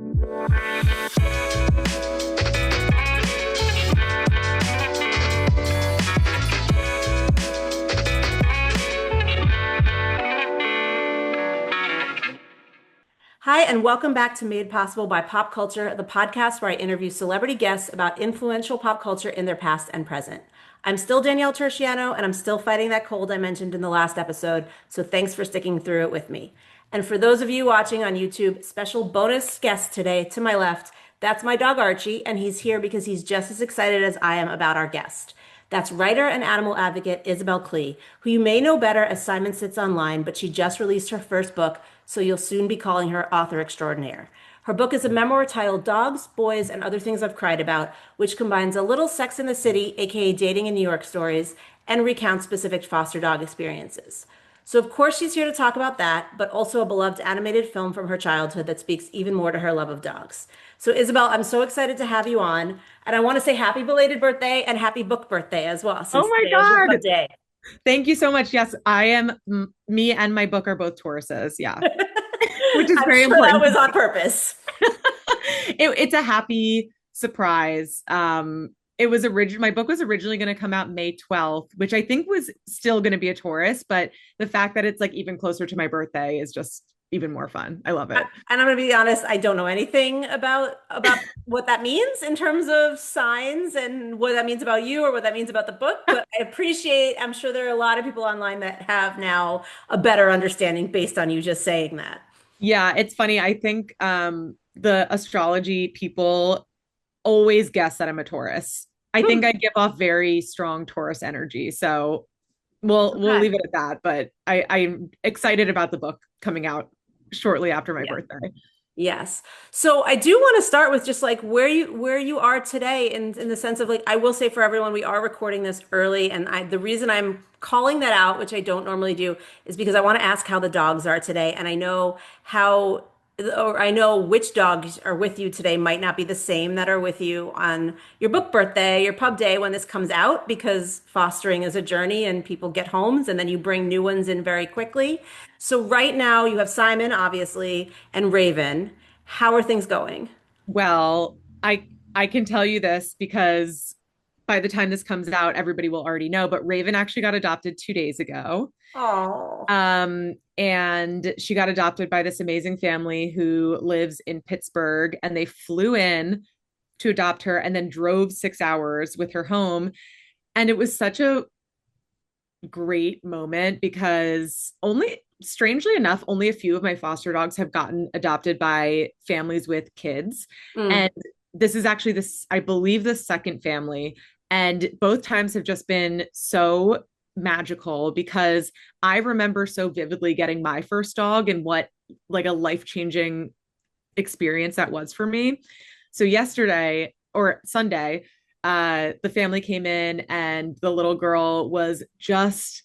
Hi, and welcome back to Made Possible by Pop Culture, the podcast where I interview celebrity guests about influential pop culture in their past and present. I'm still Danielle Terciano, and I'm still fighting that cold I mentioned in the last episode, so thanks for sticking through it with me. And for those of you watching on YouTube, special bonus guest today to my left, that's my dog Archie, and he's here because he's just as excited as I am about our guest. That's writer and animal advocate Isabel Klee, who you may know better as Simon Sits Online, but she just released her first book, so you'll soon be calling her author extraordinaire. Her book is a memoir titled Dogs, Boys, and Other Things I've Cried About, which combines a little Sex in the City, aka dating in New York stories, and recounts specific foster dog experiences. So, of course, she's here to talk about that, but also a beloved animated film from her childhood that speaks even more to her love of dogs. So, Isabel, I'm so excited to have you on. And I want to say happy belated birthday and happy book birthday as well, Oh since my today is your God. pub day. Thank you so much. Yes, I am. Me and my book are both Tauruses. Yeah, which is I'm very sure that important to was on me. purpose. It's a happy surprise. It was my book was originally going to come out May 12th, which I think was still going to be a Taurus, but the fact that it's like even closer to my birthday is just even more fun. I love it. And I'm going to be honest, I don't know anything about what that means in terms of signs and what that means about you or what that means about the book, but I appreciate, I'm sure there are a lot of people online that have now a better understanding based on you just saying that. Yeah, it's funny. I think the astrology people always guess that I'm a Taurus. I think Hmm, I give off very strong Taurus energy. So we'll okay. leave it at that. But I'm excited about the book coming out shortly after my Yeah. birthday. Yes. So I do want to start with just like where you are today in the sense of like I will say for everyone we are recording this early and the reason I'm calling that out, which I don't normally do, is because I want to ask how the dogs are today and I know how or I know which dogs are with you today might not be the same that are with you on your book birthday, your pub day when this comes out because fostering is a journey and people get homes and then you bring new ones in very quickly. So right now you have Simon, obviously, and Raven. How are things going? Well, I can tell you this because by the time this comes out, everybody will already know. But Raven actually got adopted 2 days ago. Oh, And she got adopted by this amazing family who lives in Pittsburgh, and they flew in to adopt her and then drove 6 hours with her home. And it was such a great moment because strangely enough, only a few of my foster dogs have gotten adopted by families with kids. mm. And this is actually I believe, the second family. And both times have just been so magical because I remember so vividly getting my first dog and what like a life-changing experience that was for me. So yesterday or Sunday, the family came in and the little girl was just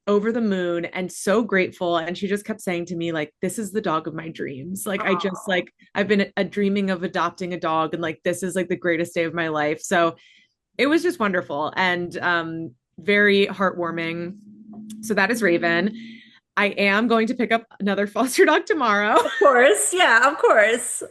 over the moon and so grateful. And she just kept saying to me, like, this is the dog of my dreams. Like, Oh, I've been dreaming of adopting a dog, and like, this is like the greatest day of my life. So it was just wonderful and very heartwarming. So that is Raven. I am going to pick up another foster dog tomorrow. of course. Yeah, of course.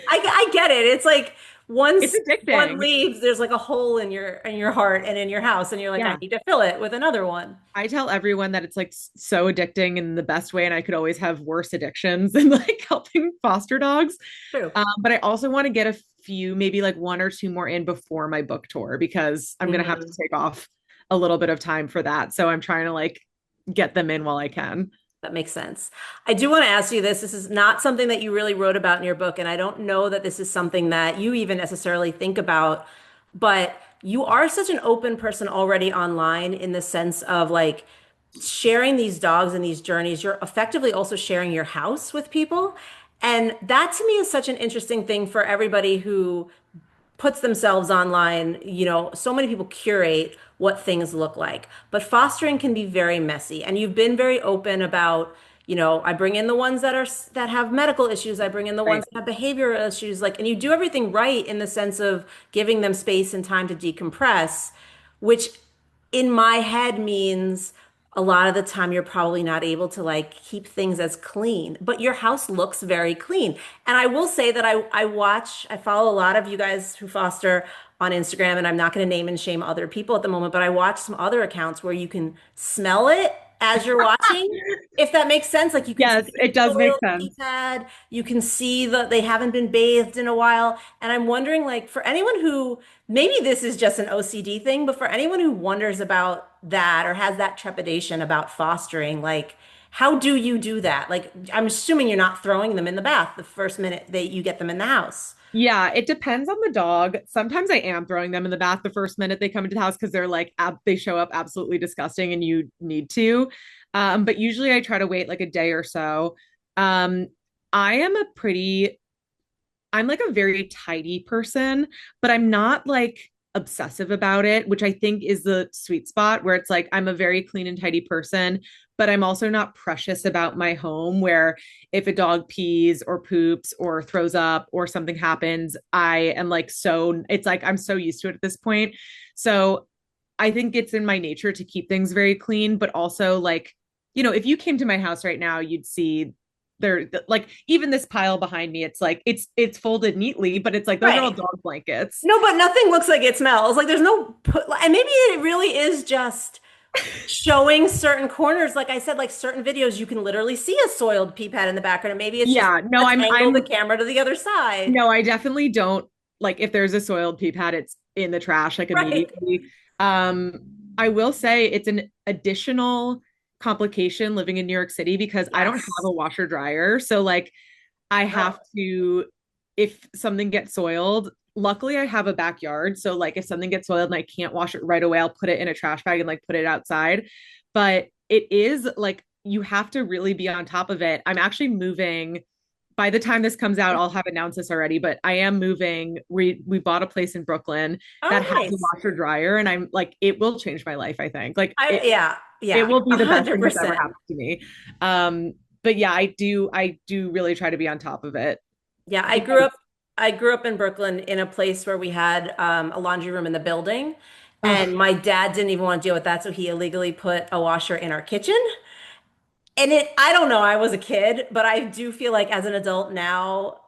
I get it. It's like It's once one addicting. leaves, there's like a hole in your heart and in your house, and you're like, I Yeah. need to fill it with another one. I tell everyone that it's like so addicting in the best way, and I could always have worse addictions than like helping foster dogs. True. But I also want to get a few, maybe like one or two more in before my book tour because I'm gonna have to Mhm. take off a little bit of time for that. So I'm trying to like get them in while I can. That makes sense. I do want to ask you this. This is not something that you really wrote about in your book, and I don't know that this is something that you even necessarily think about, but you are such an open person already online in the sense of like sharing these dogs and these journeys. You're effectively also sharing your house with people. And that to me is such an interesting thing for everybody who puts themselves online. You know, so many people curate what things look like, but fostering can be very messy. And you've been very open about, you know, I bring in the ones that have medical issues, I bring in the ones Right. that have behavioral issues, like, and you do everything right in the sense of giving them space and time to decompress, which in my head means a lot of the time you're probably not able to like keep things as clean, but your house looks very clean. And I will say that I follow a lot of you guys who foster on Instagram, and I'm not going to name and shame other people at the moment, but I watch some other accounts where you can smell it as you're watching, if that makes sense. Like you can Yes, see it the does make soiled pee sense. pad, you can see that they haven't been bathed in a while. And I'm wondering, like, for anyone who maybe this is just an OCD thing, but for anyone who wonders about that or has that trepidation about fostering, like, how do you do that? Like, I'm assuming you're not throwing them in the bath the first minute that you get them in the house. Yeah, it depends on the dog. Sometimes I am throwing them in the bath the first minute they come into the house because they're like they show up absolutely disgusting and you need to. But usually I try to wait like a day or so. Um, I am a pretty I'm like a very tidy person, but I'm not like obsessive about it, which I think is the sweet spot where it's like I'm a very clean and tidy person, but I'm also not precious about my home where if a dog pees or poops or throws up or something happens, I am like so it's like I'm so used to it at this point. So I think it's in my nature to keep things very clean, but also like, if you came to my house right now, you'd see there like even this pile behind me, it's like it's folded neatly, but it's like those are all Right. dog blankets. No, but nothing looks like it smells. Like there's no put, and maybe it really is just showing certain corners. Like I said, like certain videos, you can literally see a soiled pee pad in the background, and maybe it's just Yeah, no, let's I'm angle the I'm camera to the other side. no, I definitely don't like if there's a soiled pee pad, it's in the trash like Right. immediately. Um, I will say it's an additional complication living in New York City because I don't have Yes. a washer dryer. So like I have Oh. to, if something gets soiled, luckily I have a backyard. So like if something gets soiled and I can't wash it right away, I'll put it in a trash bag and like put it outside. But it is like you have to really be on top of it. I'm actually moving. By the time this comes out, I'll have announced this already, but I am moving. We bought a place in Brooklyn that Oh, has a nice. washer dryer, and I'm like, it will change my life, I think. Like Yeah, it yeah, will be the best thing that's ever 100%. happened to me. But yeah, I do really try to be on top of it Yeah, because I grew up in Brooklyn in a place where we had a laundry room in the building, and ugh, my dad didn't even want to deal with that, so he illegally put a washer in our kitchen. And I don't know, I was a kid, but I do feel like as an adult now,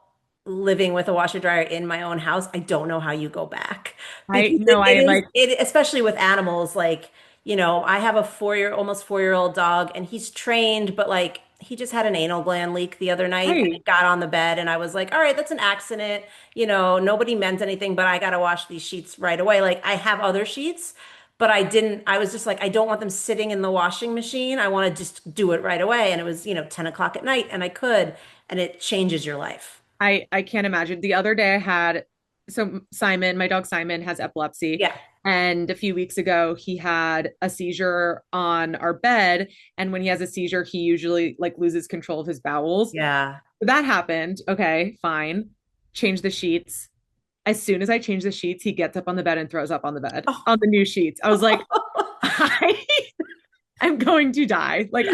living with a washer dryer in my own house, I don't know how you go back I because no, it I is, like especially with animals, like, I have a almost 4-year-old dog and he's trained, but like, he just had an anal gland leak the other night and right. it got on the bed and I was like, all right, that's an accident. Nobody meant anything, but I got to wash these sheets right away. Like I have other sheets. But I didn't, I was just like, I don't want them sitting in the washing machine. I want to just do it right away. And it was, 10 o'clock at night and I could, and it changes your life. I can't imagine. The other day I had so Simon, my dog Simon has epilepsy. Yeah. And a few weeks ago, he had a seizure on our bed. And when he has a seizure, he usually like loses control of his bowels. Yeah. That happened. Okay, fine. Change the sheets. As soon as I change the sheets, he gets up on the bed and throws up on the bed on the new sheets. I was like, I am going to die. Like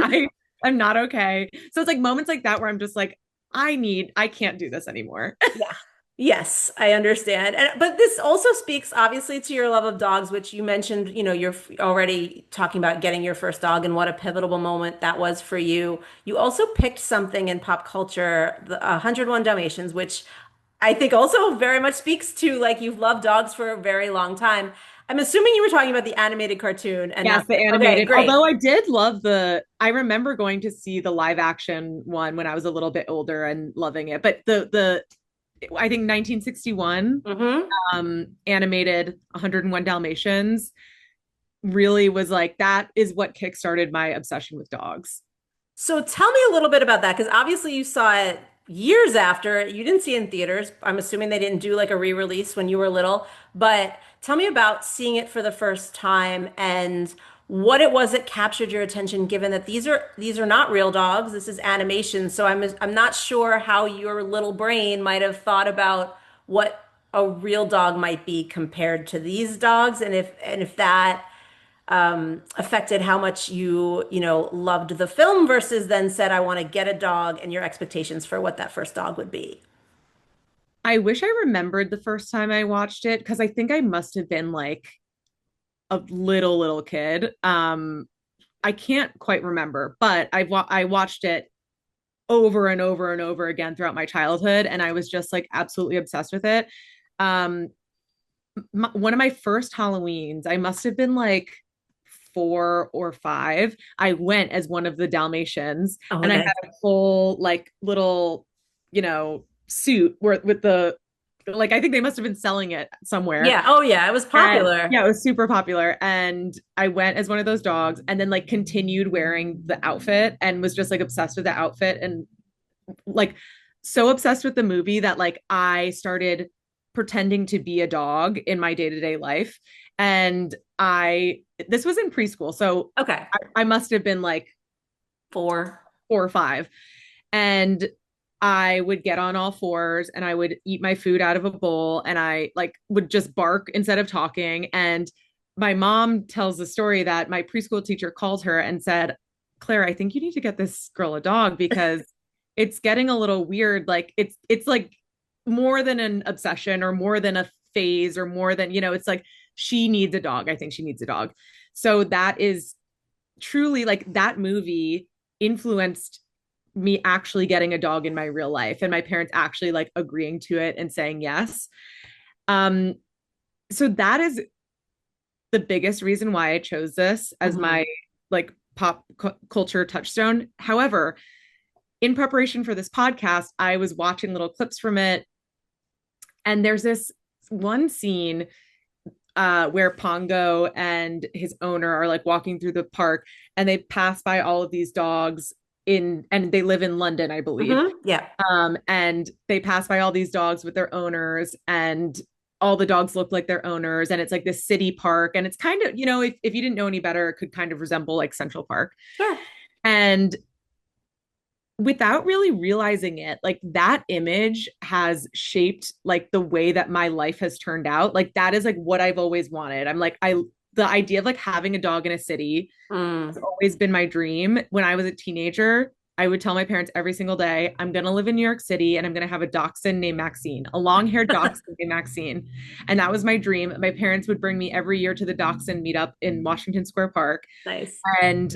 I'm not okay. So it's like moments like that where I'm just like, I can't do this anymore. Yeah. Yes, I understand. But this also speaks obviously to your love of dogs, which you mentioned, you're already talking about getting your first dog and what a pivotal moment that was for you. You also picked something in pop culture, the 101 Dalmatians, which I think also very much speaks to like you've loved dogs for a very long time. I'm assuming you were talking about the animated cartoon and Yes, not the okay, animated. great. Although I remember going to see the live action one when I was a little bit older and loving it. But the I think 1961 Hmm. animated 101 Dalmatians really was like that is what kickstarted my obsession with dogs. So tell me a little bit about that, because obviously you saw it years after. You didn't see it in theaters. I'm assuming they didn't do like a re-release when you were little, but tell me about seeing it for the first time and what it was that captured your attention, given that these are not real dogs. This is animation. So I'm not sure how your little brain might have thought about what a real dog might be compared to these dogs, and if that affected how much you loved the film versus then said, I want to get a dog and your expectations for what that first dog would be. I wish I remembered the first time I watched it because I think I must have been like a little kid. I can't quite remember, but I watched it over and over and over again throughout my childhood, and I was just like absolutely obsessed with it. Um, One of my first Halloweens, I must have been like 4 or 5. I went as one of the Dalmatians, Oh, and I nice. had a whole like little, suit where with the like I think they must have been selling it somewhere. Yeah. Oh, yeah. It was And popular. yeah, it was super popular. And I went as one of those dogs and then like continued wearing the outfit and was just like obsessed with the outfit and like so obsessed with the movie that like I started pretending to be a dog in my day-to-day life. And this was in preschool. So Okay. I must have been like 4. 4 or 5. And I would get on all fours and I would eat my food out of a bowl and I like would just bark instead of talking. And my mom tells the story that my preschool teacher called her and said, Claire, I think you need to get this girl a dog because it's getting a little weird. Like it's like more than an obsession or more than a phase or more than, it's like she needs a dog. I think she needs a dog. So that is truly like that movie influenced me actually getting a dog in my real life and my parents actually like agreeing to it and saying yes. Um, so that is the biggest reason why I chose this as Mhm. my like culture touchstone. However, in preparation for this podcast, I was watching little clips from it, and there's this one scene where Pongo and his owner are like walking through the park and they pass by all of these dogs and they live in London, I believe. Yeah. And they pass by all these dogs with their owners and all the dogs look like their owners and it's like this city park and it's kind of, if you didn't know any better, it could kind of resemble like Central Park. Sure. And without really realizing it, like that image has shaped like the way that my life has turned out. Like that is like what I've always wanted. The idea of like having a dog in a city has Mm. always been my dream. When I was a teenager, I would tell my parents every single day, I'm going to live in New York City and I'm going to have a dachshund named Maxine, a long haired dachshund named Maxine. And that was my dream. My parents would bring me every year to the dachshund meetup in Washington Square Park. Nice. And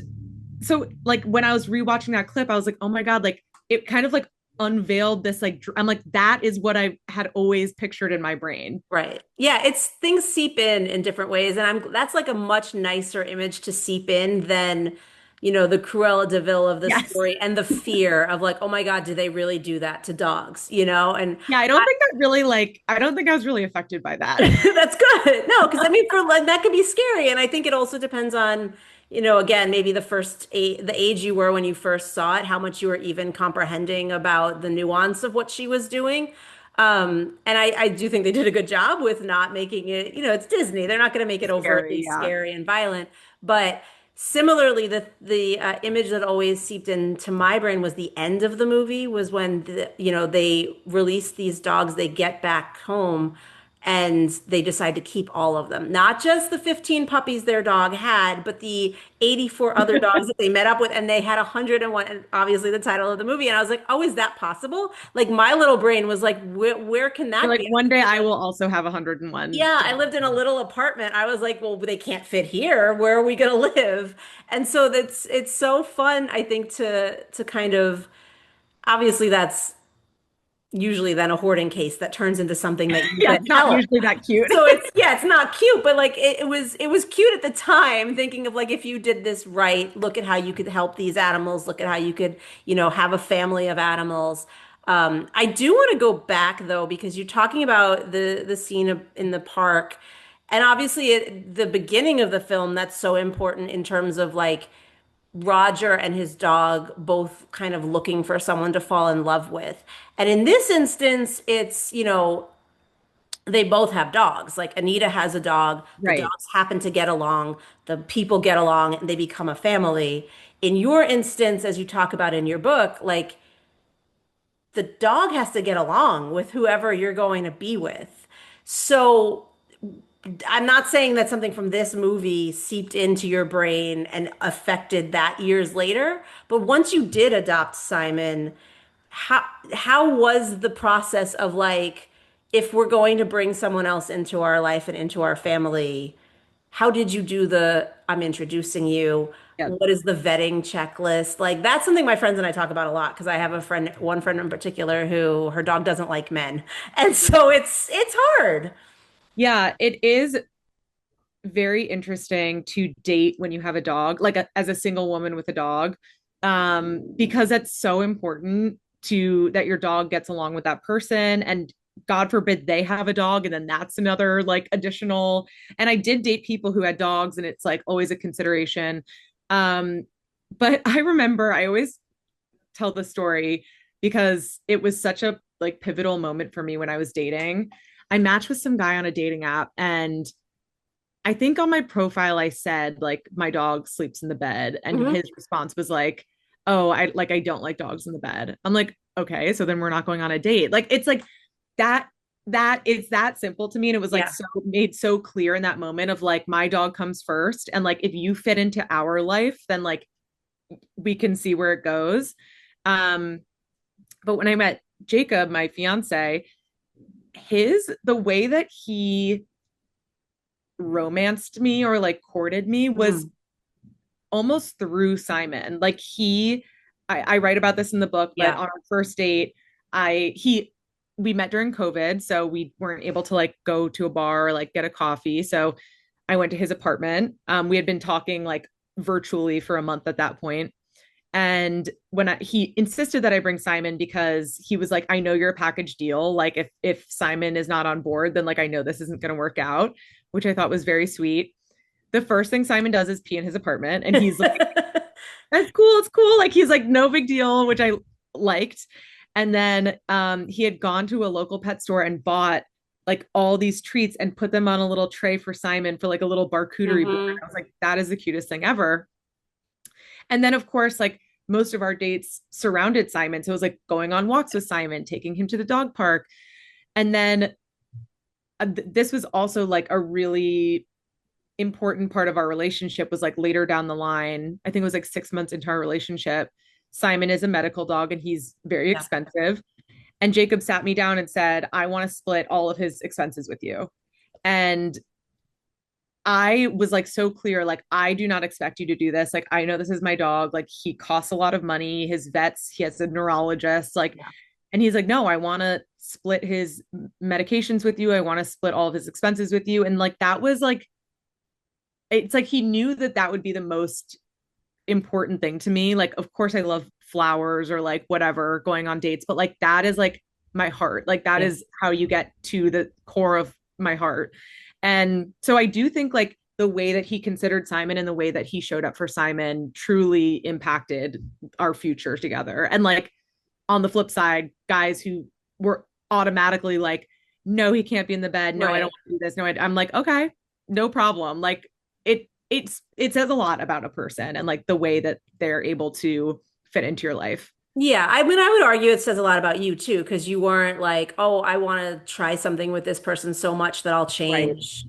so like when I was rewatching that clip, I was like, oh my God, like it kind of like unveiled this like I'm like, that is what I had always pictured in my brain. Right. Yeah, it's things seep in different ways, and I'm that's like a much nicer image to seep in than, the Cruella de Vil of the Yes. story and the fear of like, oh my God, do they really do that to dogs? And Yeah, I don't think I was really affected by that. that's good. No, because I mean, for like that could be scary, and I think it also depends on, again, maybe the age you were when you first saw it, how much you were even comprehending about the nuance of what she was doing. And I do think they did a good job with not making it, it's Disney. They're not going to make it overtly Scary, yeah. scary and violent. But similarly, the image that always seeped into my brain was the end of the movie was when they release these dogs, they get back home and they decide to keep all of them. Not just the 15 puppies their dog had, but the 84 other dogs that they met up with, and they had 101, and obviously the title of the movie. And I was like, oh, is that possible? Like my little brain was like, where can You're that like be? one day I will also have 101 Yeah, I dogs. lived in a little apartment. I was like, well, they can't fit here. Where are we going to live? And so it's so fun, I think, to kind of obviously that's usually then a hoarding case that turns into something that you Yeah, then it's not help. usually that cute. So it's not cute, but like it was cute at the time, thinking of like if you did this right, look at how you could help these animals, look at how you could, have a family of animals. I do want to go back though, because you're talking about the scene in the park, and obviously the beginning of the film that's so important in terms of like Roger and his dog both kind of looking for someone to fall in love with. And in this instance, it's, they both have dogs. Like Anita has a dog, the Right. dogs happen to get along, the people get along, and they become a family. In your instance, as you talk about in your book, like the dog has to get along with whoever you're going to be with. So I'm not saying that something from this movie seeped into your brain and affected that years later, but once you did adopt Simon, how how was the process of like, if we're going to bring someone else into our life and into our family, how did you do the I'm introducing you? Yeah. What is the vetting checklist? Like that's something my friends and I talk about a lot because I have a friend, one friend in particular who her dog doesn't like men. And so it's hard. Yeah, it is very interesting to date when you have a dog, like as a single woman with a dog, because that's so important to that your dog gets along with that person. And God forbid they have a dog, and then that's another like additional. And I did date people who had dogs, and it's like always a consideration. Um, but I remember I always tell the story because it was such a like pivotal moment for me when I was dating. I matched with some guy on a dating app, and I think on my profile I said like my dog sleeps in the bed, and his Hmm. response was like, "Oh, I don't like dogs in the bed." I'm like, "Okay, so then we're not going on a date." Like it's like that that it's that simple to me, and it was like Yeah. so made so clear in that moment of like my dog comes first, and like if you fit into our life, then like we can see where it goes. Um but when I met Jacob, my fiance, the way that he romanced me or like courted me was Hmm. almost through Simon. Like I write about this in the book, but Yeah. on our first date, we met during COVID, so we weren't able to like go to a bar or like get a coffee. So I went to his apartment. We had been talking like virtually for a month at that point. And he insisted that I bring Simon because he was like, I know you're a package deal. Like if Simon is not on board, then like I know this isn't going to work out, which I thought was very sweet. The first thing Simon does is pee in his apartment, and he's like, "That's cool, it's cool." Like he's like, "No big deal," which I liked. And then he had gone to a local pet store and bought like all these treats and put them on a little tray for Simon for like a little charcuterie board. Hmm. I was like, "That is the cutest thing ever." And then, of course, like most of our dates surrounded Simon. So it was like going on walks with Simon, taking him to the dog park. And then this was also like a really important part of our relationship was like later down the line. I think it was like 6 months into our relationship. Simon is a medical dog and he's very Yeah. expensive. And Jacob sat me down and said, I want to split all of his expenses with you. And I was like so clear, like, I do not expect you to do this. Like, I know this is my dog. Like, he costs a lot of money. His vets, he has a neurologist. Like, Yeah. and he's like, no, I want to split his medications with you. I want to split all of his expenses with you. And like, that was like, it's like he knew that that would be the most important thing to me. Like, of course, I love flowers or like whatever going on dates, but like, that is like my heart. Like, that Yeah. is how you get to the core of my heart. And so I do think like the way that he considered Simon and the way that he showed up for Simon truly impacted our future together. And like on the flip side, guys who were automatically like, no, he can't be in the bed. No, I don't Right. want to do this. No, I'm like, okay, no problem. Like it says a lot about a person and like the way that they're able to fit into your life. Yeah, I mean, I would argue it says a lot about you too, because you weren't like, oh, I want to try something with this person so much that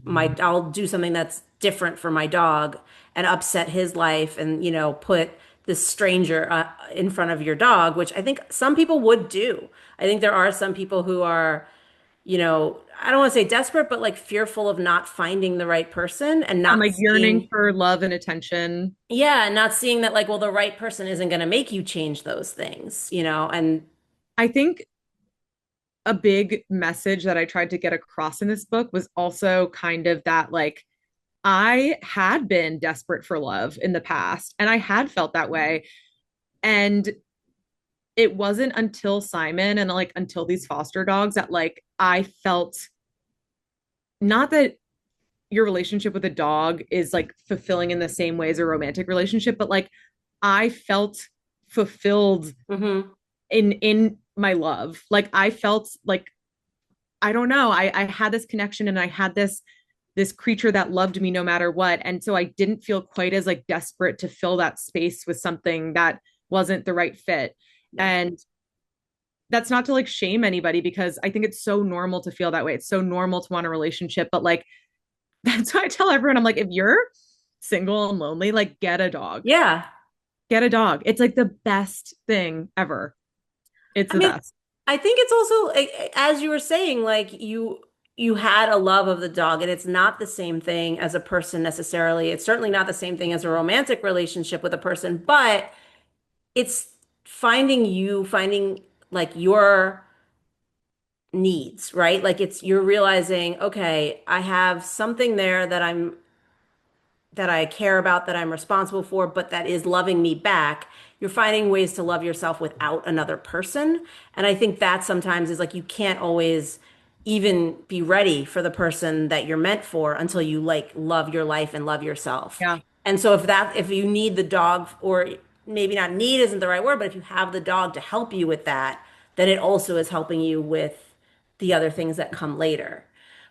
Right. I'll do something that's different for my dog and upset his life and, put this stranger in front of your dog, which I think some people would do. I think there are some people who are, I don't want to say desperate, but like fearful of not finding the right person and I'm not like yearning seeing, for love and attention. yeah, not seeing that like, well, the right person isn't going to make you change those things, and I think a big message that I tried to get across in this book was also kind of that like I had been desperate for love in the past and I had felt that way. And it wasn't until Simon and like until these foster dogs that like I felt not that your relationship with a dog is like fulfilling in the same way as a romantic relationship, but like I felt fulfilled Mhm. in my love. Like I felt like I don't know, I had this connection and I had this creature that loved me no matter what. And so I didn't feel quite as like desperate to fill that space with something that wasn't the right fit. Yeah. And that's not to like shame anybody because I think it's so normal to feel that way. It's so normal to want a relationship, but like that's why I tell everyone I'm like if you're single and lonely, like get a dog. Yeah. Get a dog. It's like the best thing ever. It's I the mean, best. I think it's also as you were saying, like you had a love of the dog, and it's not the same thing as a person necessarily. It's certainly not the same thing as a romantic relationship with a person, but it's finding like your needs, right? Like it's you're realizing, okay, I have something there that I care about, that I'm responsible for, but that is loving me back. You're finding ways to love yourself without another person. And I think that sometimes is like you can't always even be ready for the person that you're meant for until you like love your life and love yourself. Yeah. And so if you need the dog, or maybe not need isn't the right word, but if you have the dog to help you with that, then it also is helping you with the other things that come later.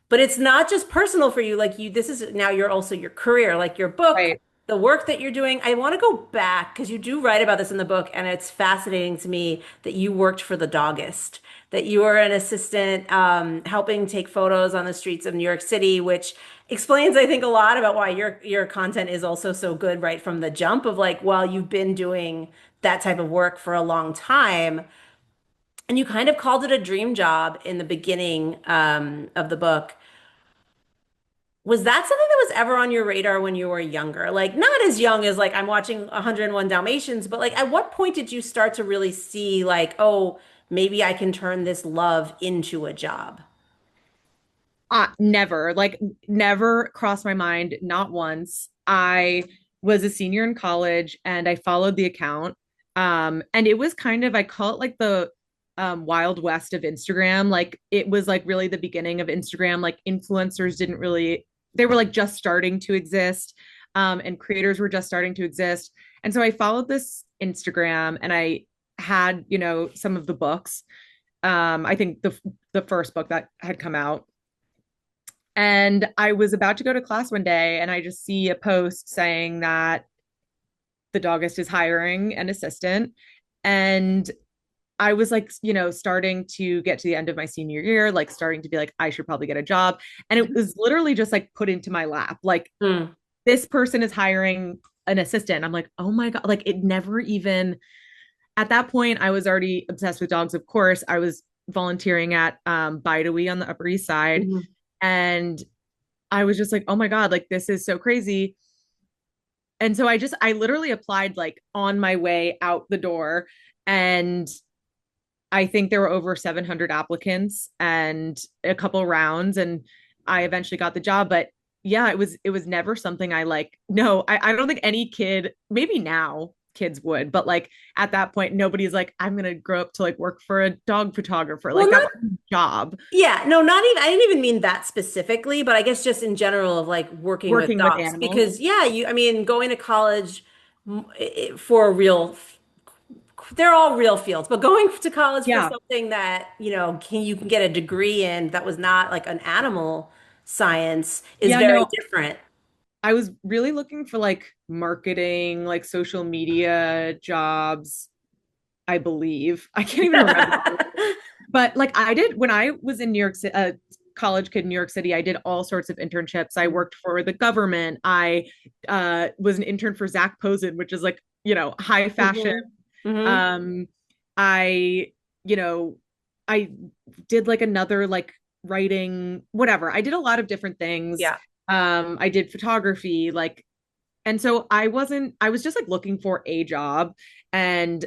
But it's not just personal for you. Like you, this is now you're also your career, like your book, Right. the work that you're doing. I want to go back because you do write about this in the book, and it's fascinating to me that you worked for the Doggist, that you were an assistant helping take photos on the streets of New York City, which explains, I think, a lot about why your content is also so good right from the jump of like, well, you've been doing that type of work for a long time. And you kind of called it a dream job in the beginning of the book. Was that something that was ever on your radar when you were younger? Like, not as young as like I'm watching 101 Dalmatians, but like at what point did you start to really see like, oh, maybe I can turn this love into a job? Never, like, never crossed my mind, not once. I was a senior in college and I followed the account. And it was kind of, I call it like the Wild West of Instagram. Like, it was like really the beginning of Instagram. Like, influencers didn't really, they were like just starting to exist. And creators were just starting to exist. And so I followed this Instagram and I had, some of the books. I think the first book that had come out, and I was about to go to class one day and I just see a post saying that the Doggist is hiring an assistant. And I was like, starting to get to the end of my senior year, like starting to be like, I should probably get a job. And it was literally just like put into my lap. Like, Hmm. this person is hiring an assistant. I'm like, oh my God. Like, it never even, at that point, I was already obsessed with dogs, of course. I was volunteering at Bidewee on the Upper East Side. Mhm. And I was just like, oh my God, like this is so crazy. And so I literally applied like on my way out the door. And I think there were over 700 applicants and a couple rounds. And I eventually got the job. But yeah, it was never something I like. No, I don't think any kid, maybe now kids would, but like at that point, nobody's like, I'm gonna grow up to like work for a dog photographer. Well, Like, that's not a job. yeah, no, not even I didn't even mean that specifically, but I guess just in general of like working with Working with dogs animals. because yeah, I mean, going to college for a real they're all real fields, but going to college for Yeah. something that, you can get a degree in that was not like an animal science is Yeah, very no, different. I was really looking for like marketing, like social media jobs, I believe. I can't even remember. But like I did when I was in New York City, a college kid in New York City, I did all sorts of internships. I worked for the government. I was an intern for Zach Posen, which is like, high fashion. Hmm. Hmm. Um, I, you know, I did like another like writing, whatever. I did a lot of different things. Yeah. I did photography, like, and so I was just like looking for a job. And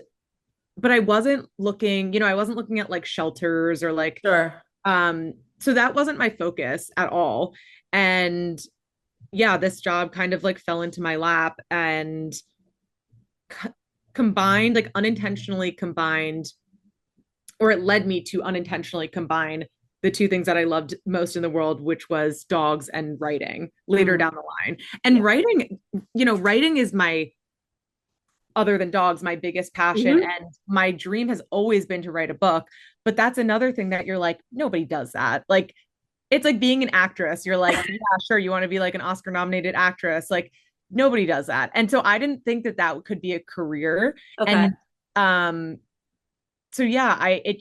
but I wasn't looking, I wasn't looking at like shelters or like, Sure. so that wasn't my focus at all. And yeah, this job kind of like fell into my lap and co- combined, like unintentionally combined, or it led me to unintentionally combine the two things that I loved most in the world, which was dogs and writing later Hmm. down the line. And Yeah. writing is my, other than dogs, my biggest passion. Hmm. And my dream has always been to write a book. But that's another thing that you're like, nobody does that. Like, it's like being an actress. You're like, yeah, sure, you want to be like an Oscar nominated actress. Like, nobody does that. And so I didn't think that that could be a career. Okay. And um, so yeah, it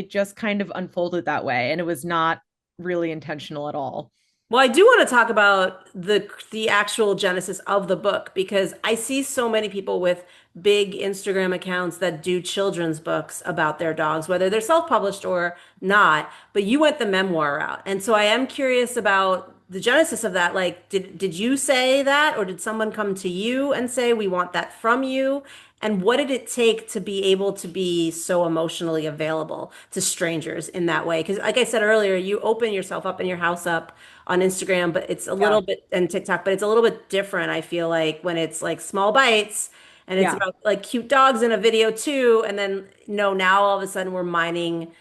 just kind of unfolded that way. And it was not really intentional at all. Well, I do want to talk about the actual genesis of the book because I see so many people with big Instagram accounts that do children's books about their dogs, whether they're self-published or not, but you went the memoir route. And so I am curious about the genesis of that. Like, did you say that or did someone come to you and say, "We want that from you"? And what did it take to be able to be so emotionally available to strangers in that way? Because, like I said earlier, you open yourself up and your house up on Instagram, but it's a Yeah. little bit, and TikTok, but it's a little bit different, I feel like, when it's like small bites and it's Yeah. about like cute dogs in a video too. And then, no, now all of a sudden we're mining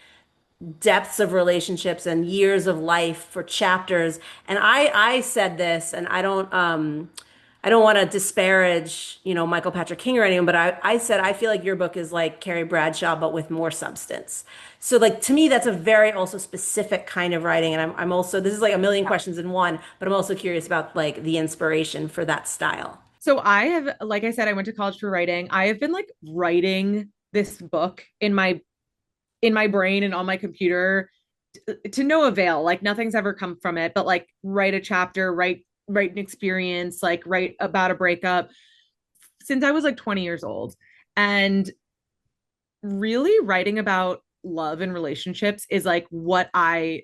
depths of relationships and years of life for chapters. And I said this, and I don't want to disparage, Michael Patrick King or anyone, but I said I feel like your book is like Carrie Bradshaw, but with more substance. So like to me, that's a very also specific kind of writing. And I'm also, this is like a million questions in one, but I'm also curious about like the inspiration for that style. So I have, like I said, I went to college for writing. I have been like writing this book in my brain and on my computer to no avail. Like nothing's ever come from it, but like write a chapter, write an experience, like write about a breakup since I was like 20 years old. And really writing about love and relationships is like what I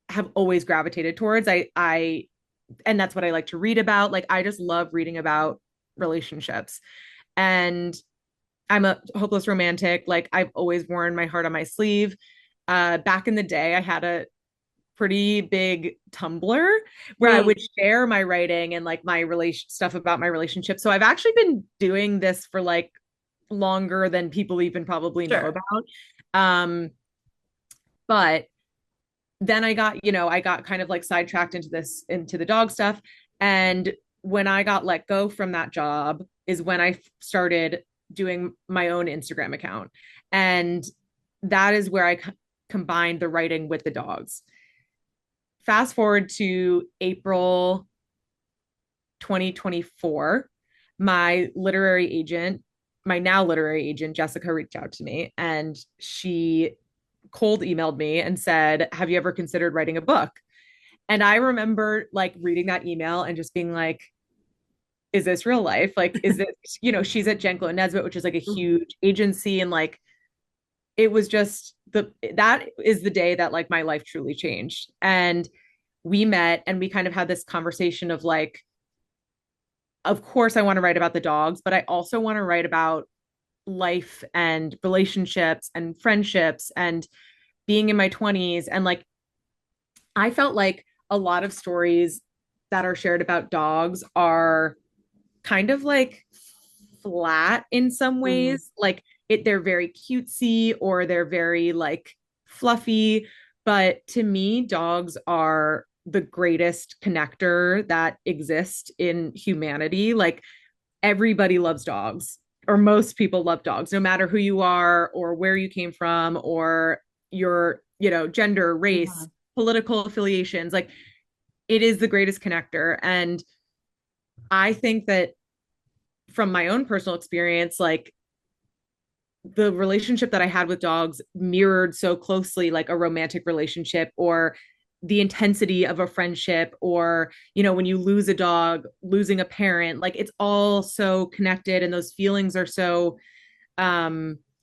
have always gravitated towards. I and that's what I like to read about. Like I just love reading about relationships. And I'm a hopeless romantic. Like I've always worn my heart on my sleeve. Back in the day, I had a pretty big Tumblr where I Mm, would share my writing and like my relation stuff about my relationship. So I've actually been doing this for like longer than people even probably know sure. about. Um, but then I got kind of like sidetracked into the dog stuff. And when I got let go from that job is when I started doing my own Instagram account. And that is where combined the writing with the dogs. Fast forward to April 2024, my now literary agent, Jessica, reached out to me and she cold emailed me and said, "Have you ever considered writing a book?" And I remember like reading that email and just being like, is this real life? Like, is it, she's at Jenklo and Nesbitt, which is like a Mhm. huge agency. And like, it was just that is the day that like my life truly changed. And we met and we kind of had this conversation of like, of course, I want to write about the dogs, but I also want to write about life and relationships and friendships and being in my 20s. And like, I felt like a lot of stories that are shared about dogs are kind of like flat in some Mhm. ways. Like they're very cutesy or they're very like fluffy. But to me, dogs are the greatest connector that exists in humanity. Like everybody loves dogs, or most people love dogs, no matter who you are or where you came from or your, gender, race, Mhm. political affiliations. Like it is the greatest connector. And I think that from my own personal experience, like the relationship that I had with dogs mirrored so closely like a romantic relationship or the intensity of a friendship or when you lose a dog, losing a parent, like it's all so connected and those feelings are so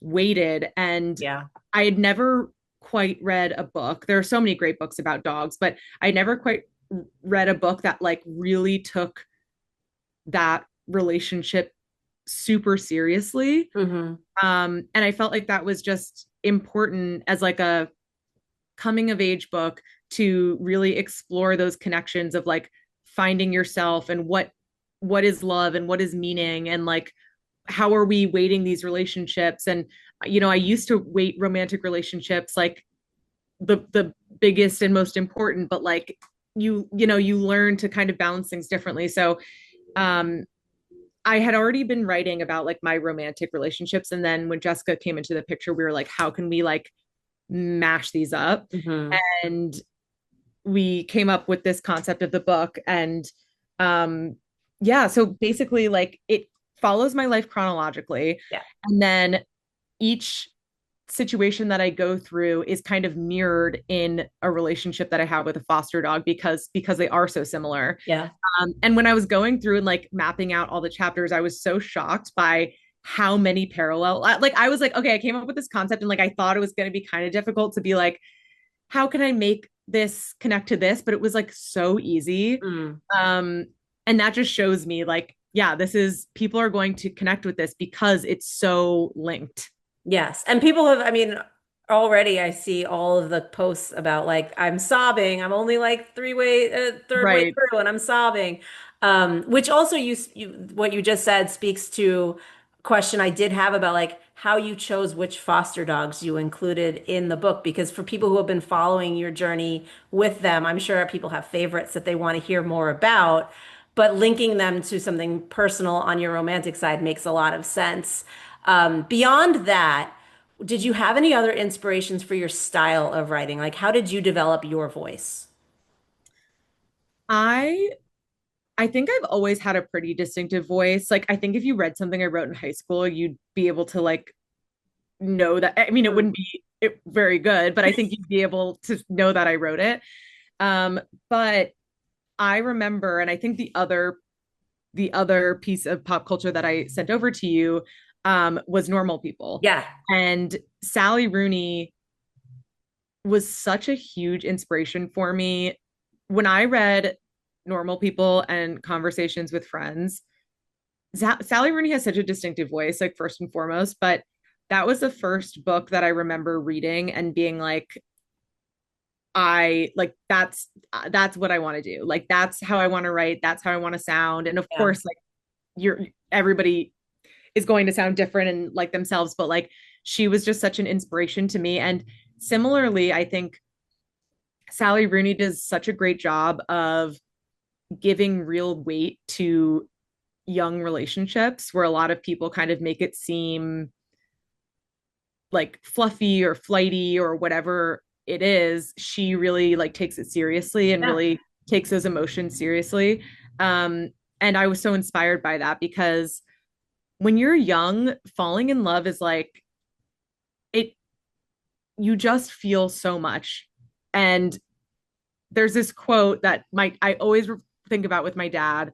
weighted. And Yeah. I had never quite read a book. There are so many great books about dogs, but I never quite read a book that like really took that relationship super seriously. Hmm. And I felt like that was just important as like a coming of age book to really explore those connections of like finding yourself and what is love and what is meaning and like how are we weighting these relationships. And I used to weight romantic relationships like the biggest and most important, but like you learn to kind of balance things differently. So um I had already been writing about like my romantic relationships. And then when Jessica came into the picture, we were like, how can we like mash these up? Hmm. And we came up with this concept of the book. And yeah, so basically, like it follows my life chronologically. Yeah. And then each situation that I go through is kind of mirrored in a relationship that I have with a foster dog because they are so similar. Yeah. And when I was going through and like mapping out all the chapters, I was so shocked by how many parallel like I was like, okay, I came up with this concept and like I thought it was going to be kind of difficult to be like, how can I make this connect to this? But it was like so easy. Mm. Um, and that just shows me like, yeah, this is people are going to connect with this because it's so linked. Yes. And people have, I mean, already I see all of the posts about like, I'm sobbing. I'm only like third way Right. through and I'm sobbing. Which also what you just said speaks to a question I did have about like how you chose which foster dogs you included in the book. Because for people who have been following your journey with them, I'm sure people have favorites that they want to hear more about. But linking them to something personal on your romantic side makes a lot of sense. Beyond that, did you have any other inspirations for your style of writing? Like, how did you develop your voice? I I think I've always had a pretty distinctive voice. Like I think if you read something I wrote in high school, you'd be able to like know that. I mean, it wouldn't be very good, but I think you'd be able to know that I wrote it. Um, but I remember, and I think the other piece of pop culture that I sent over to you was Normal People. Yeah. And Sally Rooney was such a huge inspiration for me. When I read Normal People and Conversations with Friends, Sally Rooney has such a distinctive voice, like first and foremost, but that was the first book that I remember reading and being like, I like that's what I want to do. Like that's how I want to write, that's how I want to sound. And of Yeah. course, like you're everybody is going to sound different and like themselves, but like she was just such an inspiration to me. And similarly, I think Sally Rooney does such a great job of giving real weight to young relationships where a lot of people kind of make it seem like fluffy or flighty or whatever it is. She really like takes it seriously and Yeah. really takes those emotions seriously. um and I was so inspired by that because when you're young, falling in love is like it you just feel so much. And there's this quote that I always think about with my dad.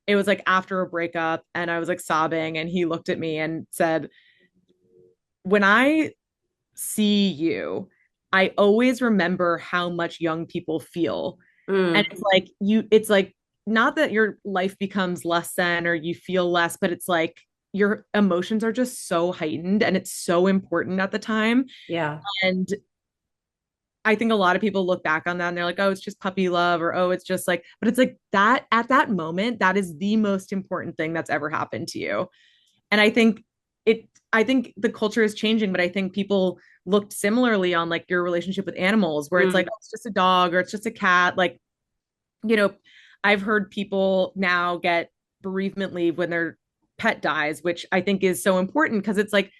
It was like after a breakup and I was like sobbing and he looked at me and said, "When I see you, I always remember how much young people feel." And Mm. it's like not that your life becomes less than or you feel less, but it's like your emotions are just so heightened and it's so important at the time. Yeah. And I think a lot of people look back on that and they're like, oh, it's just puppy love, or oh, it's just like, but it's like that at that moment, that is the most important thing that's ever happened to you. And I think the culture is changing, but I think people looked similarly on like your relationship with animals, where it's like, Mm. oh, it's just a dog or it's just a cat. Like, you know, I've heard people now get bereavement leave when their pet dies, which I think is so important because it's like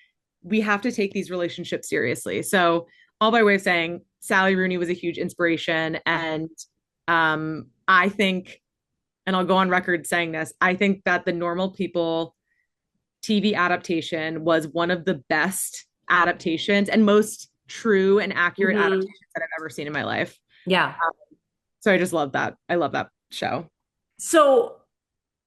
we have to take these relationships seriously. So, all by way of saying, Sally Rooney was a huge inspiration. And I think, and I'll go on record saying this, I think that the Normal People TV adaptation was one of the best adaptations and most true and accurate Hmm. adaptations that I've ever seen in my life. Yeah. So I just love that. I love that show. So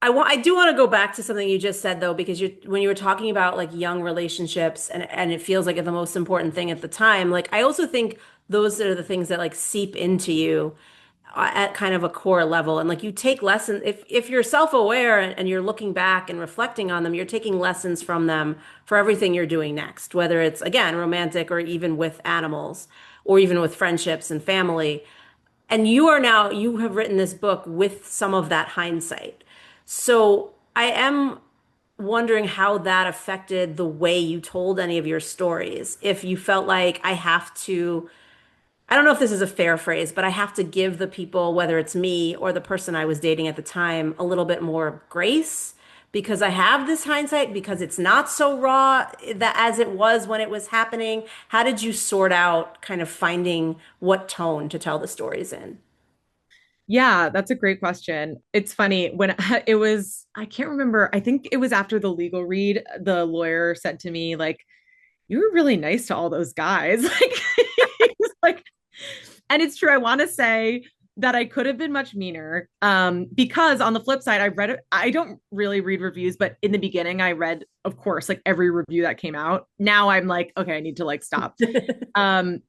I do want to go back to something you just said though, because when you were talking about like young relationships and it feels like the most important thing at the time, like I also think those are the things that like seep into you at kind of a core level. And like you take lessons if you're self-aware and you're looking back and reflecting on them, you're taking lessons from them for everything you're doing next, whether it's again romantic or even with animals or even with friendships and family. And you have written this book with some of that hindsight. So I am wondering how that affected the way you told any of your stories. If you felt like I don't know if this is a fair phrase, but I have to give the people, whether it's me or the person I was dating at the time, a little bit more grace because I have this hindsight, because it's not so raw that as it was when it was happening. How did you sort out kind of finding what tone to tell the stories in? Yeah, that's a great question. It's funny when it was, I can't remember. I think it was after the legal read, the lawyer said to me, like, you were really nice to all those guys. Like, and it's true. I want to say that I could have been much meaner. Because on the flip side, I read it. I don't really read reviews, but in the beginning, I read, of course, like every review that came out. Now I'm like, okay, I need to like stop. Um,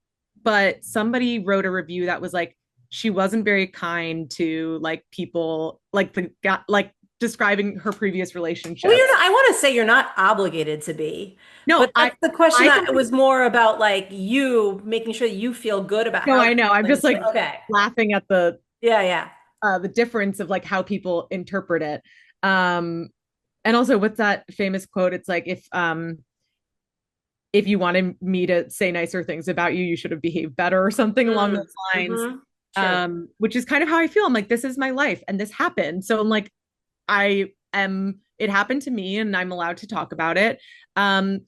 but somebody wrote a review that was like, she wasn't very kind to like people, like the guy, like describing her previous Well, relationships. I want to say you're not obligated to be, but No, that's the question I that it completely, was more about like you making sure that you feel good about no, how I you're know. I'm feeling. just like Okay. laughing at Yeah, yeah. the difference of like how people interpret it. Um, and also, what's that famous quote? It's like if you wanted me to say nicer things about you, you should have behaved better or something along Mm, those lines. true. Which is kind of how I feel. I'm like, this is my life and this happened. So I'm like, it happened to me and I'm allowed to talk about it. Um,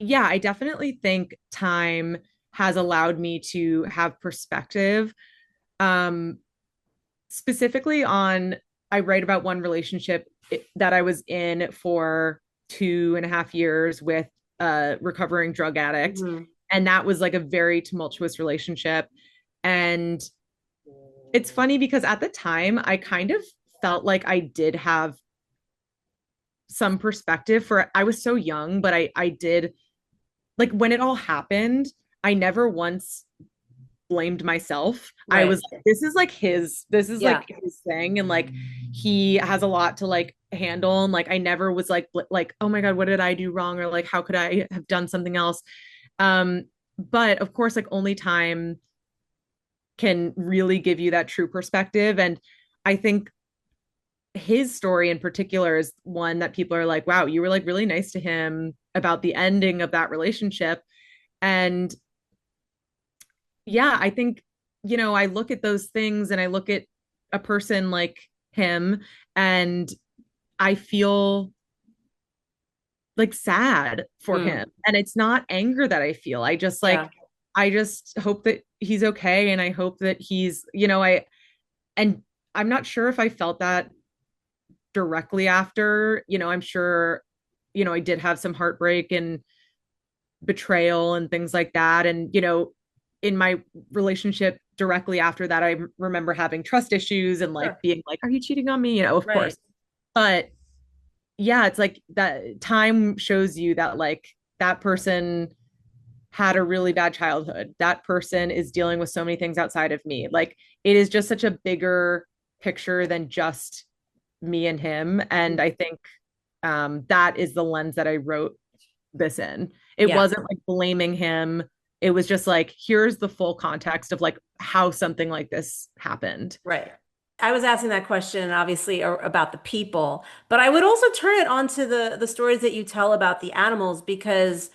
yeah, I definitely think time has allowed me to have perspective. Um, Specifically on, I write about one relationship that I was in for 2.5 years with a recovering drug addict. Mhm. And that was like a very tumultuous relationship. And it's funny because at the time, I kind of felt like I did have some perspective for, I was so young, but I did, like, when it all happened, I never once blamed myself. I Right. was like, this is Yeah. like his thing. And like he has a lot to like handle. And like I never was like, oh my God, what did I do wrong? Or like, how could I have done something else? Um, but of course, like only time can really give you that true perspective. And I think his story in particular is one that people are like, wow, you were like really nice to him about the ending of that relationship. And yeah, I think, I look at those things and I look at a person like him and I feel like sad for Mm, him. And it's not anger that I feel. yeah. I just hope that he's okay. And I hope that he's, and I'm not sure if I felt that directly after, I'm sure, I did have some heartbreak and betrayal and things like that. And, in my relationship directly after that, I remember having trust issues and like Sure. being like, are you cheating on me? Of Right. course. But yeah, it's like that time shows you that like that person had a really bad childhood. That person is dealing with so many things outside of me. Like it is just such a bigger picture than just me and him. And I think that is the lens that I wrote this in. It Yeah. wasn't like blaming him. It was just like, here's the full context of like how something like this happened. Right. I was asking that question obviously about the people, but I would also turn it onto the stories that you tell about the animals because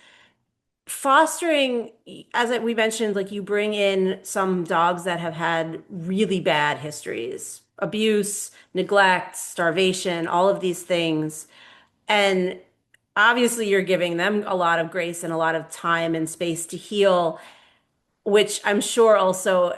fostering, we mentioned, like you bring in some dogs that have had really bad histories, abuse, neglect, starvation, all of these things. And obviously you're giving them a lot of grace and a lot of time and space to heal, which I'm sure also,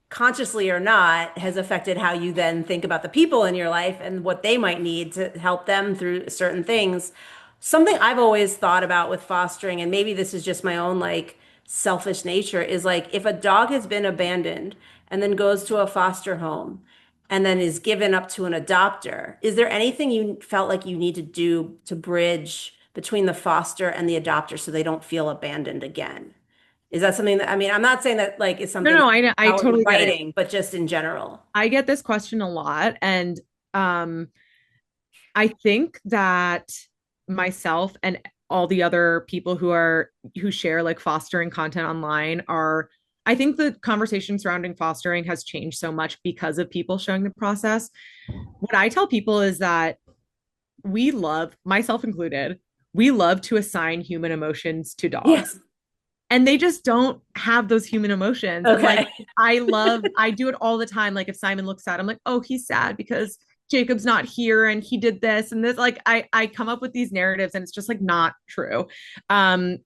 consciously or not, has affected how you then think about the people in your life and what they might need to help them through certain things. Something I've always thought about with fostering, and maybe this is just my own like selfish nature, is like if a dog has been abandoned and then goes to a foster home and then is given up to an adopter, is there anything you felt like you need to do to bridge between the foster and the adopter so they don't feel abandoned again? Is that something that, I mean, I'm not saying that like it's No, something no, I out in totally get it. writing, but just in general. I get this question a lot. And um, I think that myself and all the other people who share like fostering content online are, I think the conversation surrounding fostering has changed so much because of people showing the process. What I tell people is that we love, myself included, we love to assign human emotions to dogs. Yes. And they just don't have those human emotions. And like, Okay. I do it all the time. Like, if Simon looks sad, I'm like, oh, he's sad because Jacob's not here and he did this and this. Like, I come up with these narratives and it's just like not true. Um,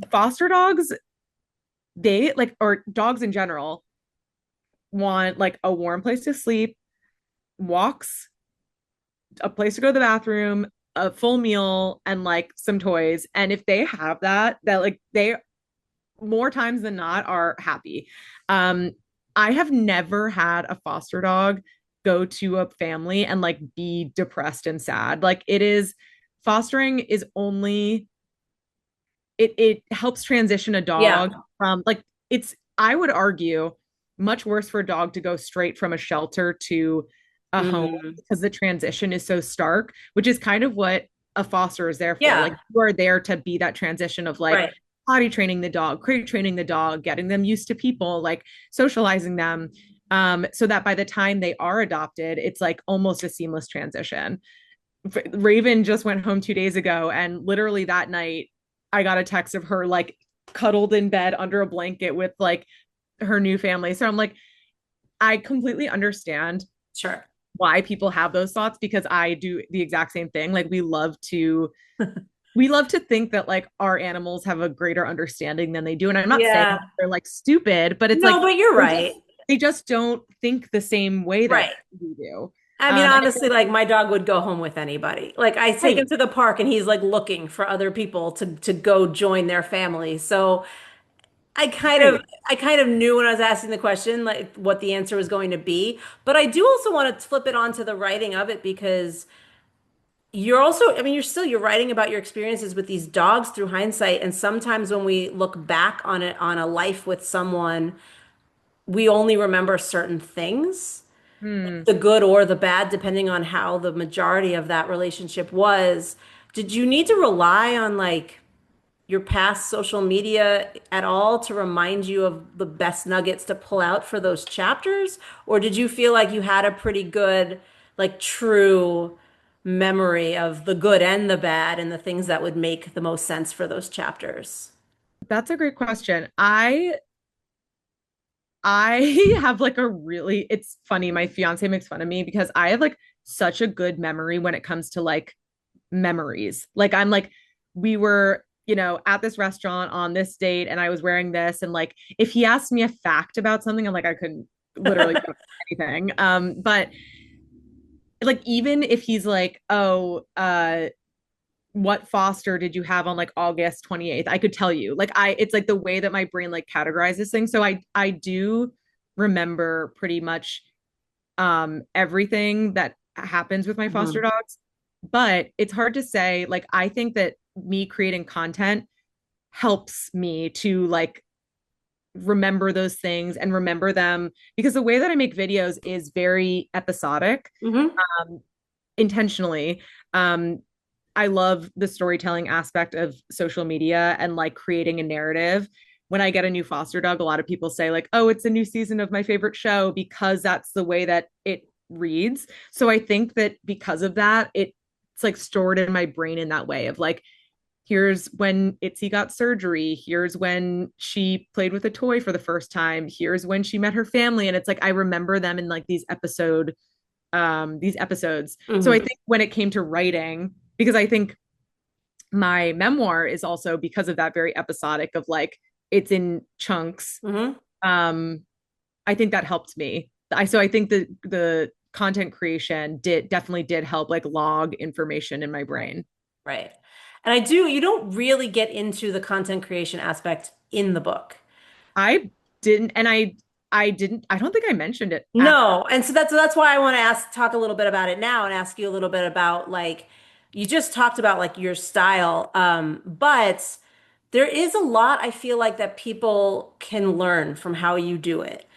Foster dogs, they like, or dogs in general, want like a warm place to sleep, walks, a place to go to the bathroom, a full meal and like some toys. And if they have that, like they more times than not are happy. Um, I have never had a foster dog go to a family and like be depressed and sad. Like it is fostering is only it helps transition a Yeah. dog from like it's I would argue much worse for a dog to go straight from a shelter to a home Hmm. because the transition is so stark, which is kind of what a foster is there for. Like Yeah. you are there to be that transition of like Right. potty training the dog, crate training the dog, getting them used to people, like socializing them. So that by the time they are adopted, it's like almost a seamless transition. Raven just went home 2 days ago, and literally that night, I got a text of her like cuddled in bed under a blanket with like her new family. So I'm like, I completely understand Sure. why people have those thoughts because I do the exact same thing. Like we love to think that like our animals have a greater understanding than they do. And I'm not saying Yeah. they're like stupid, but it's No, like but you're they just right. they just don't think the same way that Right. we do. I mean, And honestly, like my dog would go home with anybody. Like I take him right, to the park and he's like looking for other people to go join their family. So I kind of right. I kind of knew when I was asking the question like what the answer was going to be. But I do also want to flip it onto the writing of it because you're also, I mean, you're writing about your experiences with these dogs through hindsight. And sometimes when we look back on it on a life with someone, we only remember certain things, Hmm. the good or the bad, depending on how the majority of that relationship was. Did you need to rely on like your past social media at all to remind you of the best nuggets to pull out for those chapters? Or did you feel like you had a pretty good, like true memory of the good and the bad and the things that would make the most sense for those chapters? That's a great question. I have like a really it's funny, my fiance makes fun of me because I have like such a good memory when it comes to like memories. Like I'm like we were, at this restaurant on this date and I was wearing this and like if he asked me a fact about something, I'm like I couldn't literally anything. But like even if he's like, "Oh, what foster did you have on like August 28th?" I could tell you. Like it's like the way that my brain like categorizes things. So I do remember pretty much everything that happens with my foster Mhm. dogs. But it's hard to say. Like I think that me creating content helps me to like remember those things and remember them because the way that I make videos is very episodic, Hmm. um, intentionally. Um, I love the storytelling aspect of social media and like creating a narrative. When I get a new foster dog, a lot of people say, like, oh, it's a new season of my favorite show because that's the way that it reads. So I think that because of that, it's like stored in my brain in that way of like, here's when Itzy got surgery. Here's when she played with a toy for the first time. Here's when she met her family. And it's like I remember them in like these episodes. So I Hmm. think when it came to writing, because I think my memoir is also because of that very episodic of like it's in chunks. Hmm. Um, I think that helped me. I think the content creation definitely did help like log information in my brain. Right. And you don't really get into the content creation aspect in the book. I didn't, and I didn't. I don't think I mentioned it actually. No, and so that's why I want to talk a little bit about it now and ask you a little bit about like you just talked about like your style, but there is a lot I feel like that people can learn from how you do it.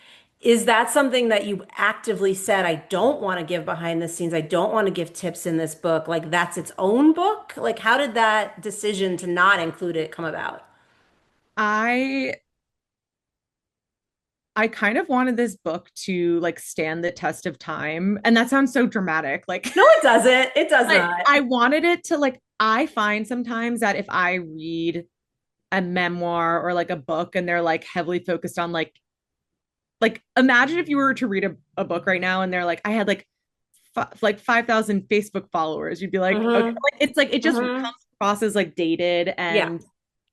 Is that something that you actively said, I don't want to give behind the scenes, I don't want to give tips in this book, like that's its own book? Like how did that decision to not include it come about? I I kind of wanted this book to like stand the test of time, and that sounds so dramatic. Like No, it doesn't. It does but not. I wanted it to like I find sometimes that if I read a memoir or like a book and they're like heavily focused on like imagine if you were to read a book right now and they're like I had like 5,000 Facebook followers, you'd be like okay, Hmm. like it's like it just Hmm. comes across as like dated Yeah. and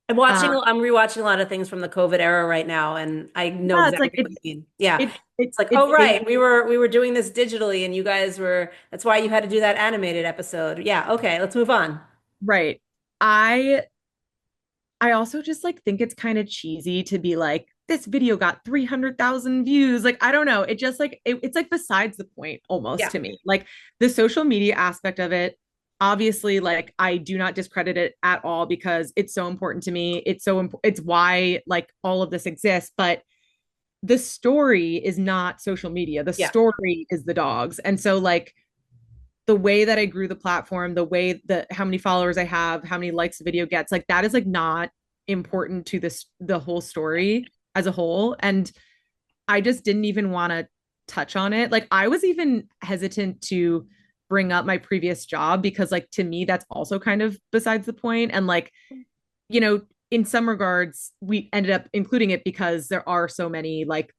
I'm rewatching a lot of things from the COVID era right now, and I know Yeah, it's like exactly what you mean. Yeah. It's like, it's oh right, based we were doing this digitally and you guys were that's why you had to do that animated episode. Yeah, okay, let's move on. right. I I also just like think it's kind of cheesy to be like, this video got 300,000 views. Like, I don't know. It just like, it's like besides the point almost Yeah. to me. Like, the social media aspect of it, obviously, like, I do not discredit it at all because it's so important to me. It's why like all of this exists. But the story is not social media. The Yeah. story is the dogs. And so, like, the way that I grew the platform, the way that how many followers I have, how many likes the video gets, like that is like not important to this the whole story as a whole. And I just didn't even want to touch on it. Like I was even hesitant to bring up my previous job because like to me that's also kind of besides the point. And like, you know, in some regards, we ended up including it because there are so many like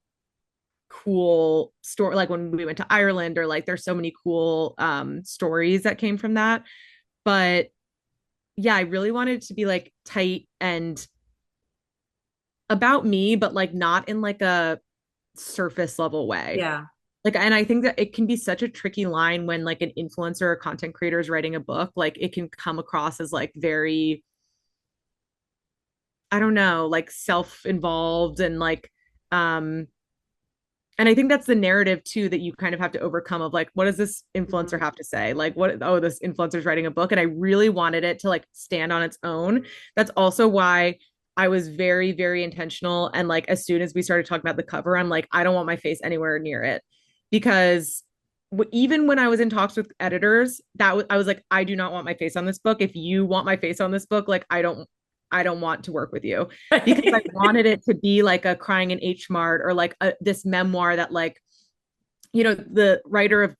cool story like when we went to Ireland or like there's so many cool stories that came from that. But yeah, I really wanted it to be like tight and about me, but like not in like a surface level way. Yeah. Like, and I think that it can be such a tricky line when like an influencer or content creator is writing a book. Like it can come across as like very, I don't know, like self-involved and like and I think that's the narrative too that you kind of have to overcome of like, what does this influencer Mhm. have to say? Like, what, oh, this influencer's writing a book. And I really wanted it to like stand on its own. That's also why I was very, very intentional. And like, as soon as we started talking about the cover, I'm like, I don't want my face anywhere near it because even when I was in talks with editors, I was like, I do not want my face on this book. If you want my face on this book, like, I don't want to work with you because I wanted it to be like a crying in H Mart or like this memoir that like, you know, the writer of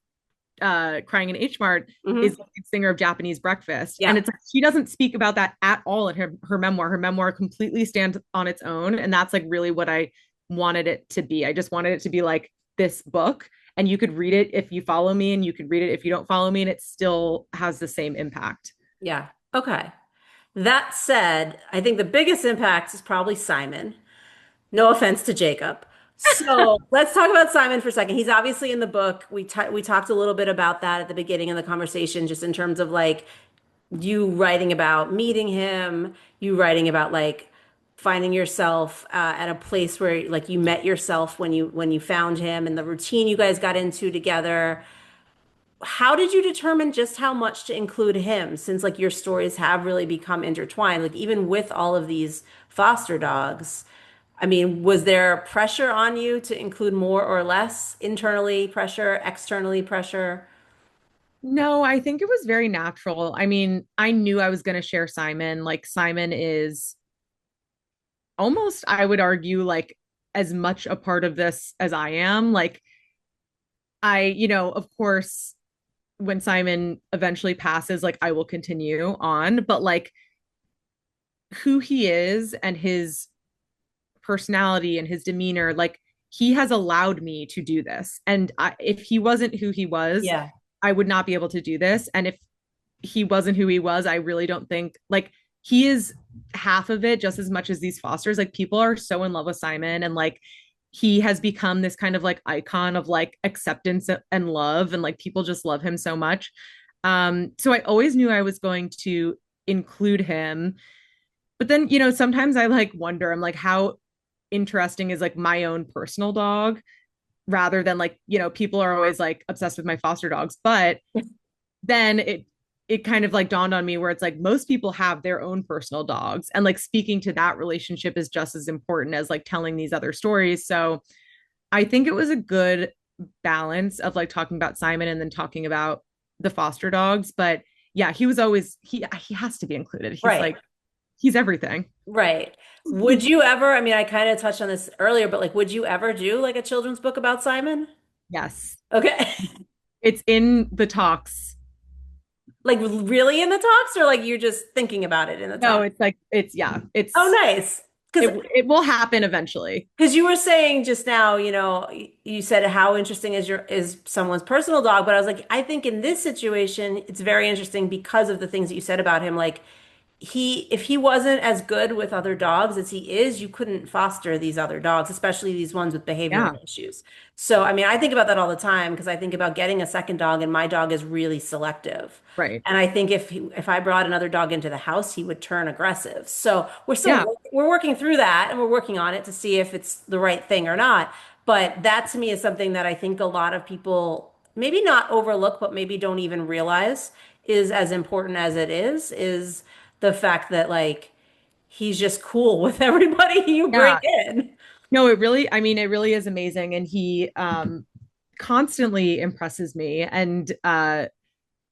crying in H Mart is Mhm. the lead singer of Japanese Breakfast. And Yeah. it's like she doesn't speak about that at all in her memoir. Her memoir completely stands on its own. And that's like really what I wanted it to be. I just wanted it to be like this book. And you could read it if you follow me, and you could read it if you don't follow me, and it still has the same impact. Yeah. Okay. That said, I think the biggest impact is probably Simon. No offense to Jacob. So let's talk about Simon for a second. He's obviously in the book. We talked a little bit about that at the beginning of the conversation, just in terms of like you writing about meeting him, you writing about like finding yourself at a place where like you met yourself when you found him and the routine you guys got into together. How did you determine just how much to include him since like your stories have really become intertwined, like even with all of these foster dogs? I mean, was there pressure on you to include more or less internally pressure, externally pressure? No, I think it was very natural. I mean, I knew I was going to share Simon. Like, Simon is almost, I would argue, like as much a part of this as I am. Like, you know, of course, when Simon eventually passes, like, I will continue on, but like who he is and his personality and his demeanor, like, he has allowed me to do this. And if he wasn't who he was, Yeah. I would not be able to do this. And if he wasn't who he was, I really don't think like he is half of it just as much as these fosters. Like people are so in love with Simon and like he has become this kind of like icon of like acceptance and love and like people just love him so much. So I always knew I was going to include him. But then, you know, sometimes I like wonder, I'm like, how interesting is like my own personal dog rather than like, you know, people are always like obsessed with my foster dogs. But then it kind of like dawned on me where it's like most people have their own personal dogs and like speaking to that relationship is just as important as like telling these other stories. So I think it was a good balance of like talking about Simon and then talking about the foster dogs. But yeah, he was always he has to be included. He's Right. like he's everything. Right. Would you ever, I mean, I kind of touched on this earlier, but like, would you ever do like a children's book about Simon? Yes. Okay. It's in the talks. Like, really in the talks, or like you're just thinking about it in the No, talks? it's like it's yeah, Oh, nice. Because it will happen eventually. you were saying just now, you said how interesting is someone's personal dog, but I was like, I think in this situation, it's very interesting because of the things that you said about him. Like, if he wasn't as good with other dogs as he is, you couldn't foster these other dogs, especially these ones with behavioral Yeah, issues. So, I mean, I think about that all the time because I think about getting a second dog, and my dog is really selective. right. And I think if I brought another dog into the house, he would turn aggressive. So Yeah, we're working through that, and we're working on it to see if it's the right thing or not. But that to me is something that I think a lot of people maybe not overlook, but maybe don't even realize is as important as it is the fact that like he's just cool with everybody you bring yeah. in. No, it really, I mean, it really is amazing. And he constantly impresses me. And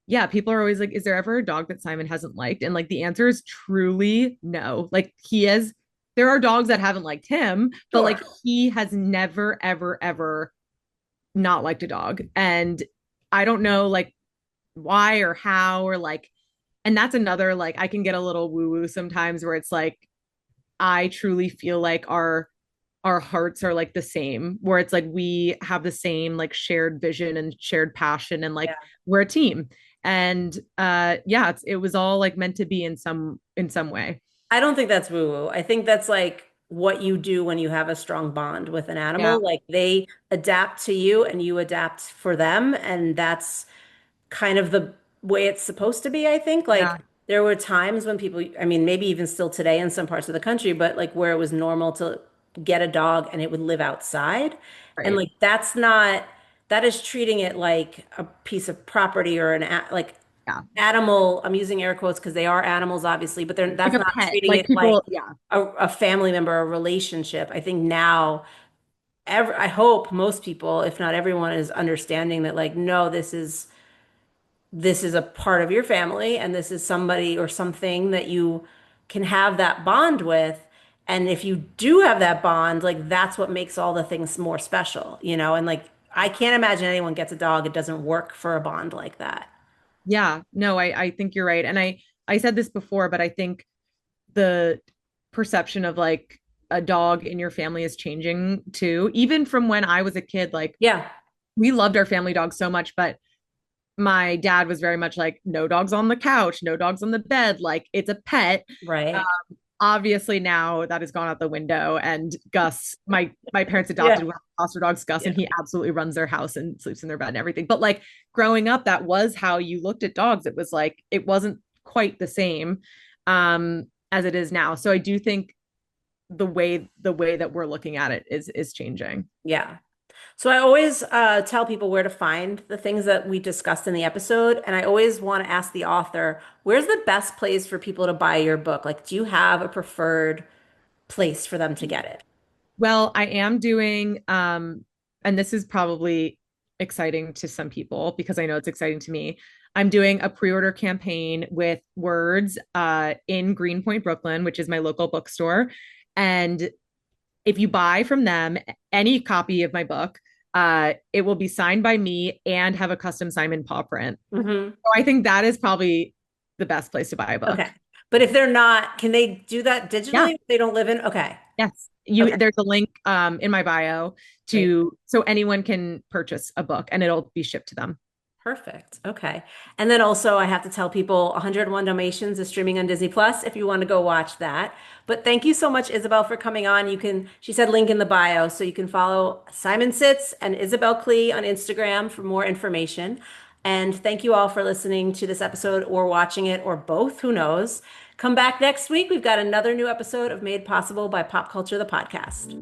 yeah, people are always like, is there ever a dog that Simon hasn't liked? And like the answer is truly no. Like he is, there are dogs that haven't liked him, but Sure. like he has never, ever, ever not liked a dog. And I don't know like why or how or like, and that's another like I can get a little woo woo sometimes where it's like I truly feel like our hearts are like the same, where it's like we have the same like shared vision and shared passion and like Yeah. we're a team. And yeah, it was all like meant to be in some way. I don't think that's woo-woo. I think that's like what you do when you have a strong bond with an Yeah, animal. Like they adapt to you and you adapt for them. And that's kind of the way it's supposed to be, I think. yeah, Like there were times when people, I mean, maybe even still today in some parts of the country, but like where it was normal to get a dog and it would live outside. And right. like that's not, that is treating it like a piece of property or like Yeah. animal. I'm using air quotes because they are animals, obviously, but Like that's a not pet. treating Like it like people, yeah. a family member, a relationship. I think now I hope most people, if not everyone, is understanding that like, no, this is a part of your family and this is somebody or something that you can have that bond with. And if you do have that bond, like that's what makes all the things more special, you know? And like I can't imagine anyone gets a dog, it doesn't work for a bond like that. Yeah. No, I think you're right. And I said this before, but I think the perception of like a dog in your family is changing too. Even from when I was a kid, like Yeah, we loved our family dog so much, but my dad was very much like, no dogs on the couch, no dogs on the bed, like it's a pet. right. Obviously now that has gone out the window. And Gus, my parents adopted Yeah. one of the foster dogs, Gus, Yeah. and he absolutely runs their house and sleeps in their bed and everything. But like growing up, that was how you looked at dogs. It was like it wasn't quite the same as it is now. So I do think the way that we're looking at it is changing. Yeah. So I always tell people where to find the things that we discussed in the episode, and I always want to ask the author, where's the best place for people to buy your book? Like, do you have a preferred place for them to get it? Well, I am doing and this is probably exciting to some people because I know it's exciting to me. I'm doing a pre-order campaign with Words in Greenpoint, Brooklyn, which is my local bookstore. And if you buy from them any copy of my book, it will be signed by me and have a custom Simon paw print. Hmm. So I think that is probably the best place to buy a Okay. book. But if they're not, can they do that Yeah. digitally if they don't live in? Okay. Yes. You Okay. there's a link in my bio Great. to so anyone can purchase a book and it'll be shipped to them. Perfect. Okay. And then also, I have to tell people 101 Dalmatians is streaming on Disney Plus if you want to go watch that. But thank you so much, Isabel, for coming on. She said link in the bio, so you can follow Simon Sitz and Isabel Klee on Instagram for more information. And thank you all for listening to this episode or watching it or both, who knows. Come back next week. We've got another new episode of Made Possible by Pop Culture, the podcast.